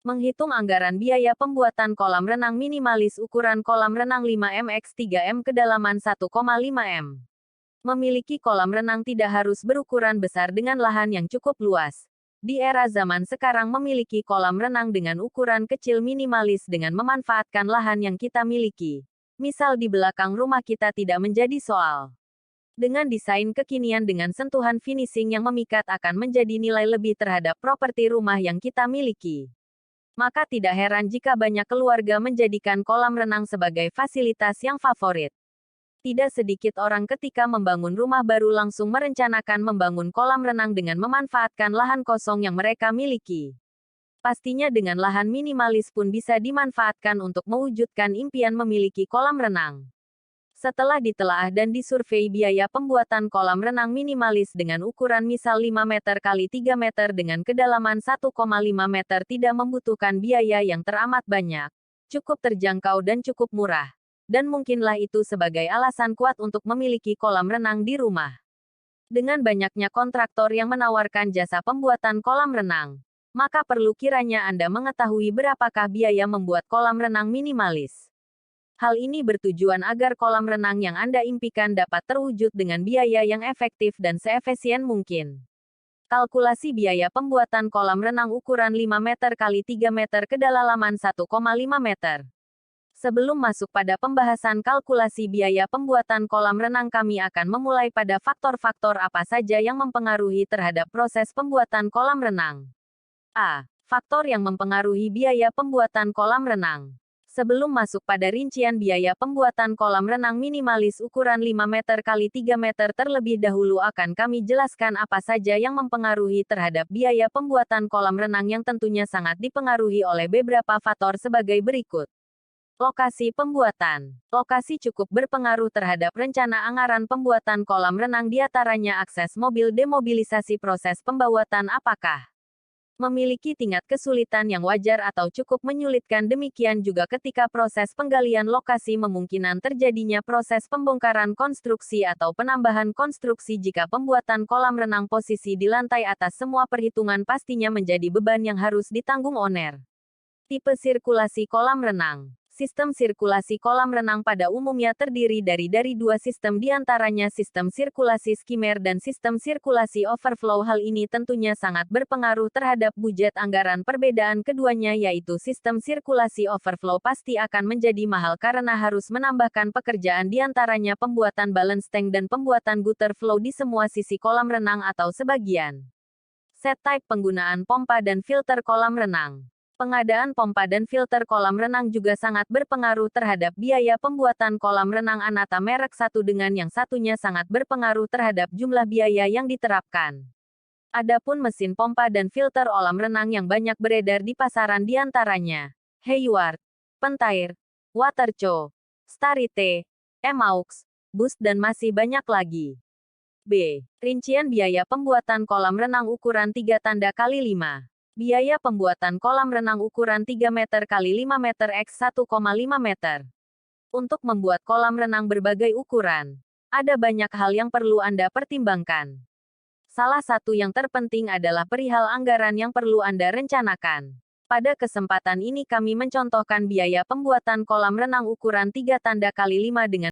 Menghitung anggaran biaya pembuatan kolam renang minimalis ukuran kolam renang 5 m x 3 m kedalaman 1,5 m. Memiliki kolam renang tidak harus berukuran besar dengan lahan yang cukup luas. Di era zaman sekarang memiliki kolam renang dengan ukuran kecil minimalis dengan memanfaatkan lahan yang kita miliki. Misal di belakang rumah kita tidak menjadi soal. Dengan desain kekinian dengan sentuhan finishing yang memikat akan menjadi nilai lebih terhadap properti rumah yang kita miliki. Maka tidak heran jika banyak keluarga menjadikan kolam renang sebagai fasilitas yang favorit. Tidak sedikit orang ketika membangun rumah baru langsung merencanakan membangun kolam renang dengan memanfaatkan lahan kosong yang mereka miliki. Pastinya dengan lahan minimalis pun bisa dimanfaatkan untuk mewujudkan impian memiliki kolam renang. Setelah ditelaah dan disurvei biaya pembuatan kolam renang minimalis dengan ukuran misal 5 meter kali 3 meter dengan kedalaman 1,5 meter tidak membutuhkan biaya yang teramat banyak, cukup terjangkau dan cukup murah. Dan mungkinlah itu sebagai alasan kuat untuk memiliki kolam renang di rumah. Dengan banyaknya kontraktor yang menawarkan jasa pembuatan kolam renang, maka perlu kiranya Anda mengetahui berapakah biaya membuat kolam renang minimalis. Hal ini bertujuan agar kolam renang yang Anda impikan dapat terwujud dengan biaya yang efektif dan seefisien mungkin. Kalkulasi biaya pembuatan kolam renang ukuran 5 meter kali 3 meter kedalaman 1,5 meter. Sebelum masuk pada pembahasan kalkulasi biaya pembuatan kolam renang, kami akan memulai pada faktor-faktor apa saja yang mempengaruhi terhadap proses pembuatan kolam renang. A. Faktor yang mempengaruhi biaya pembuatan kolam renang. Sebelum masuk pada rincian biaya pembuatan kolam renang minimalis ukuran 5 meter kali 3 meter terlebih dahulu akan kami jelaskan apa saja yang mempengaruhi terhadap biaya pembuatan kolam renang yang tentunya sangat dipengaruhi oleh beberapa faktor sebagai berikut. Lokasi pembuatan. Lokasi cukup berpengaruh terhadap rencana anggaran pembuatan kolam renang, diantaranya akses mobil, demobilisasi, proses pembuatan apakah memiliki tingkat kesulitan yang wajar atau cukup menyulitkan, demikian juga ketika proses penggalian lokasi memungkinkan terjadinya proses pembongkaran konstruksi atau penambahan konstruksi. Jika pembuatan kolam renang posisi di lantai atas, semua perhitungan pastinya menjadi beban yang harus ditanggung owner. Tipe sirkulasi kolam renang. Sistem sirkulasi kolam renang pada umumnya terdiri dari dua sistem, diantaranya sistem sirkulasi skimmer dan sistem sirkulasi overflow. Hal ini tentunya sangat berpengaruh terhadap budget anggaran. Perbedaan keduanya yaitu sistem sirkulasi overflow pasti akan menjadi mahal karena harus menambahkan pekerjaan, diantaranya pembuatan balance tank dan pembuatan gutter flow di semua sisi kolam renang atau sebagian. Set type penggunaan pompa dan filter kolam renang. Pengadaan pompa dan filter kolam renang juga sangat berpengaruh terhadap biaya pembuatan kolam renang. Anata merek satu dengan yang satunya sangat berpengaruh terhadap jumlah biaya yang diterapkan. Adapun mesin pompa dan filter kolam renang yang banyak beredar di pasaran diantaranya Hayward, Pentair, Waterco, Starite, Emaux, Boost dan masih banyak lagi. B. Rincian biaya pembuatan kolam renang ukuran 3 tanda kali 5. Biaya pembuatan kolam renang ukuran 3 meter kali 5 meter x 1,5 meter. Untuk membuat kolam renang berbagai ukuran, ada banyak hal yang perlu Anda pertimbangkan. Salah satu yang terpenting adalah perihal anggaran yang perlu Anda rencanakan. Pada kesempatan ini kami mencontohkan biaya pembuatan kolam renang ukuran 3 tanda kali 5 dengan